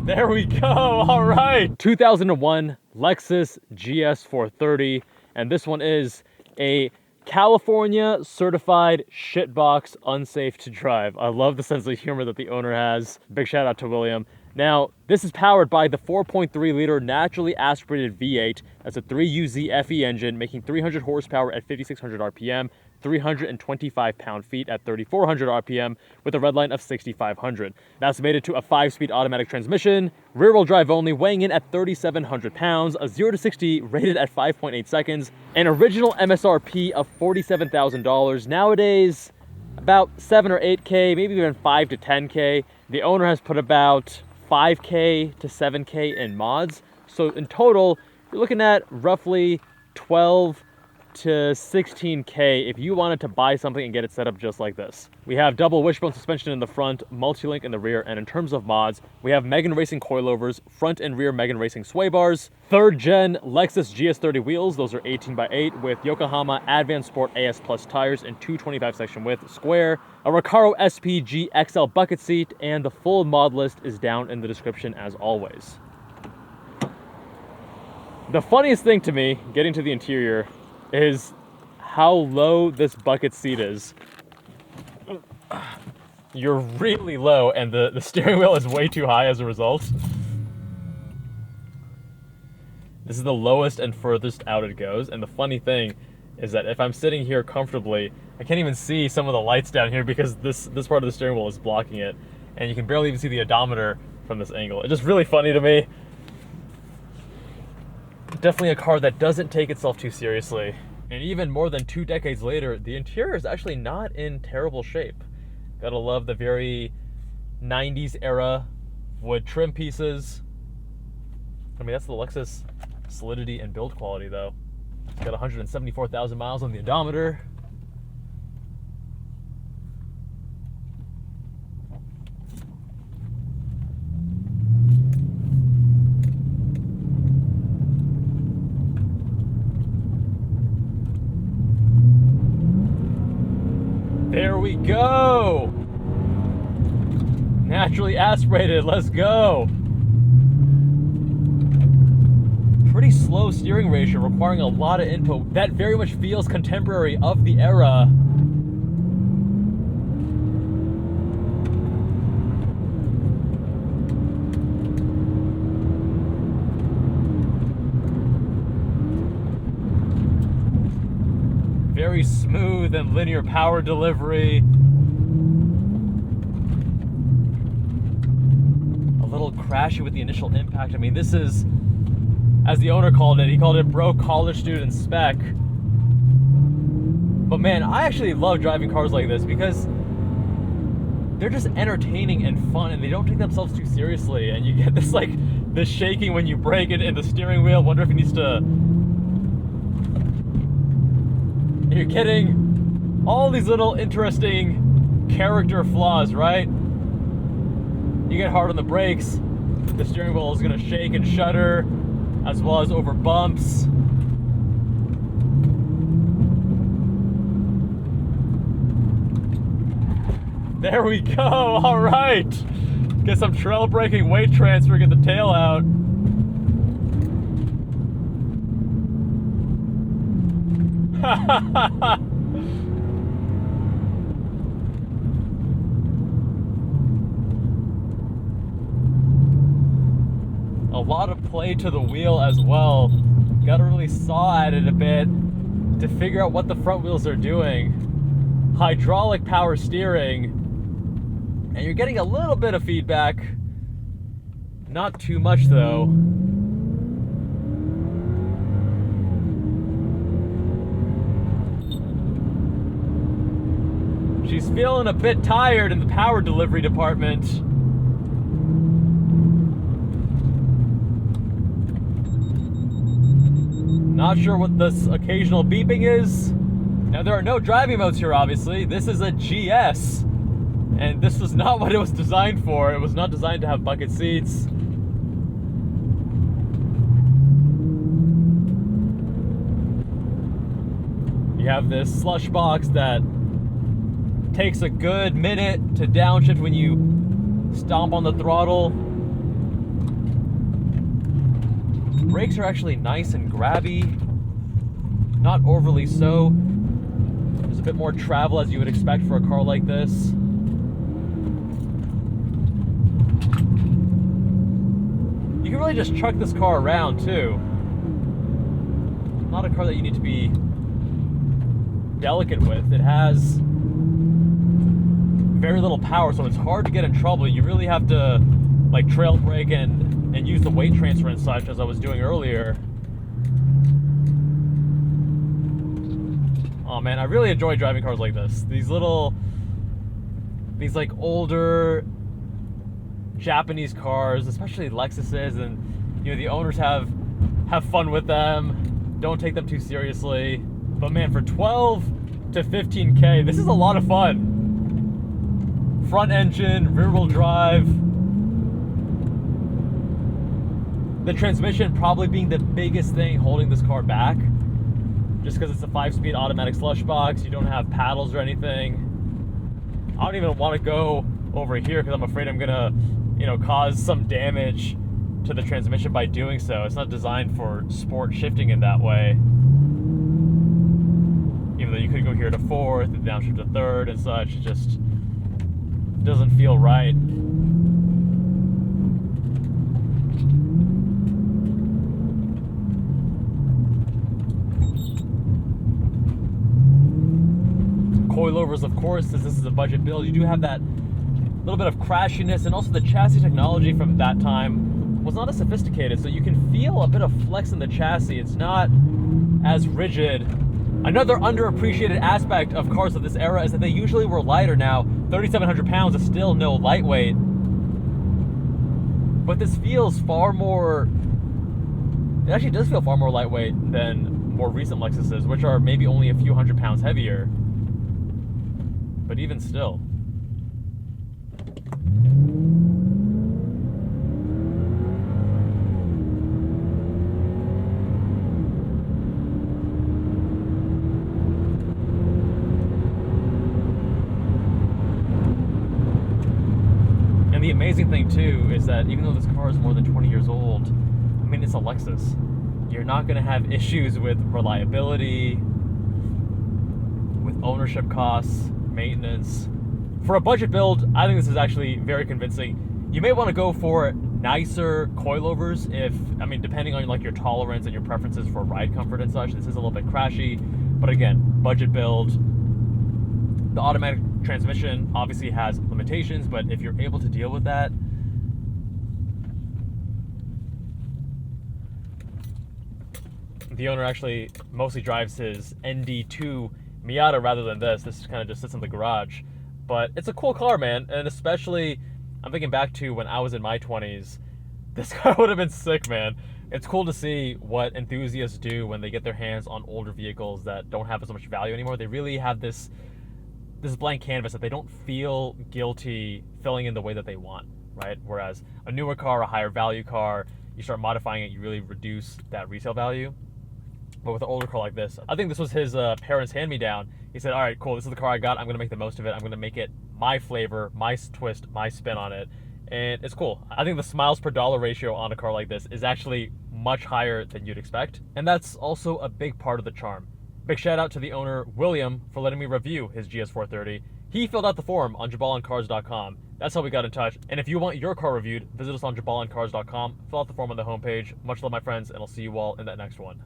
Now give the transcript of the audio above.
There we go, all right. 2001 Lexus GS 430, and this one is a California certified shitbox, unsafe to drive. I love the sense of humor that the owner has. Big shout out to William. Now, this is powered by the 4.3 liter naturally aspirated V8. That's a 3UZ FE engine, making 300 horsepower at 5,600 RPM, 325 pound-feet at 3,400 RPM with a redline of 6,500. That's mated to a 5-speed automatic transmission, rear-wheel drive only, weighing in at 3,700 pounds, a 0 to 60 rated at 5.8 seconds, an original MSRP of $47,000. Nowadays, about 7 or 8K, maybe even 5 to 10K. The owner has put about 5K to 7K in mods. So in total, you're looking at roughly 12 to 16K if you wanted to buy something and get it set up just like this. We have double wishbone suspension in the front, multi-link in the rear, and in terms of mods, we have Megan Racing coilovers, front and rear Megan Racing sway bars, 3rd gen Lexus GS30 wheels, those are 18x8 with Yokohama Advan Sport AS Plus tires and 225 section width square, a Recaro SPG XL bucket seat, and the full mod list is down in the description as always. The funniest thing to me, getting to the interior, is how low this bucket seat is. You're really low, and the steering wheel is way too high as a result. This is the lowest and furthest out it goes, and the funny thing is that if I'm sitting here comfortably, I can't even see some of the lights down here because this part of the steering wheel is blocking it, and you can barely even see the odometer from this angle. It's just really funny to me. Definitely a car that doesn't take itself too seriously. And even more than 2 decades later, the interior is actually not in terrible shape. Gotta love the very 90s era wood trim pieces. I mean, that's the Lexus solidity and build quality though. It's got 174,000 miles on the odometer. There we go! Naturally aspirated, let's go! Pretty slow steering ratio, requiring a lot of input. That very much feels contemporary of the era. Very smooth and linear power delivery. A little crashy with the initial impact. I mean, this is, as the owner called it, he called it broke college student spec. But man, I actually love driving cars like this because they're just entertaining and fun, and they don't take themselves too seriously. And you get this like this shaking when you brake it in the steering wheel. Wonder if it needs to. You're kidding. All these little interesting character flaws, right? You get hard on the brakes, the steering wheel is gonna shake and shudder, as well as over bumps. There we go, all right. Get some trail braking, weight transfer, get the tail out. A lot of play to the wheel as well. Gotta really saw at it a bit to figure out what the front wheels are doing. Hydraulic power steering, and you're getting a little bit of feedback. Not too much though. She's feeling a bit tired in the power delivery department. Not sure what this occasional beeping is. Now, there are no driving modes here, obviously. This is a GS, and this was not what it was designed for. It was not designed to have bucket seats. You have this slush box that takes a good minute to downshift when you stomp on the throttle. Brakes are actually nice and grabby, not overly so. There's a bit more travel as you would expect for a car like this. You can really just chuck this car around too. Not a car that you need to be delicate with. It has very little power, so it's hard to get in trouble. You really have to like trail brake and use the weight transfer and such, as I was doing earlier. Oh man, I really enjoy driving cars like this. These like older Japanese cars, especially Lexuses, and you know, the owners have fun with them, don't take them too seriously. But man, for 12 to 15K, this is a lot of fun. Front engine, rear wheel drive. The transmission probably being the biggest thing holding this car back, just because it's a 5-speed automatic slush box. You don't have paddles or anything. I don't even want to go over here because I'm afraid I'm gonna, you know, cause some damage to the transmission by doing so. It's not designed for sport shifting in that way. Even though you could go here to fourth and downshift to third and such, it just doesn't feel right. Coilovers, of course, as this is a budget build, you do have that little bit of crashiness, and also the chassis technology from that time was not as sophisticated, so you can feel a bit of flex in the chassis. It's not as rigid. Another underappreciated aspect of cars of this era is that they usually were lighter. Now 3,700 pounds is still no lightweight, but this feels far more, it actually does feel far more lightweight than more recent Lexuses, which are maybe only a few hundred pounds heavier. But even still. And the amazing thing too is that even though this car is more than 20 years old, I mean, it's a Lexus. You're not going to have issues with reliability, with ownership costs, maintenance. For a budget build, I think this is actually very convincing. You may want to go for nicer coilovers if, I mean, depending on like your tolerance and your preferences for ride comfort and such. This is a little bit crashy, but again, budget build. The automatic transmission obviously has limitations, but if you're able to deal with that, the owner actually mostly drives his ND2 Miata rather than this. This kind of just sits in the garage. But it's a cool car, man. And especially, I'm thinking back to when I was in my 20s, this car would have been sick, man. It's cool to see what enthusiasts do when they get their hands on older vehicles that don't have as much value anymore. They really have this blank canvas that they don't feel guilty filling in the way that they want, right? Whereas a newer car, a higher value car, you start modifying it, you really reduce that resale value. But with an older car like this, I think this was his parents' hand-me-down. He said, all right, cool, this is the car I got. I'm going to make the most of it. I'm going to make it my flavor, my twist, my spin on it. And it's cool. I think the smiles per dollar ratio on a car like this is actually much higher than you'd expect. And that's also a big part of the charm. Big shout out to the owner, William, for letting me review his GS430. He filled out the form on JabalOnCars.com. That's how we got in touch. And if you want your car reviewed, visit us on JabalOnCars.com. Fill out the form on the homepage. Much love, my friends, and I'll see you all in that next one.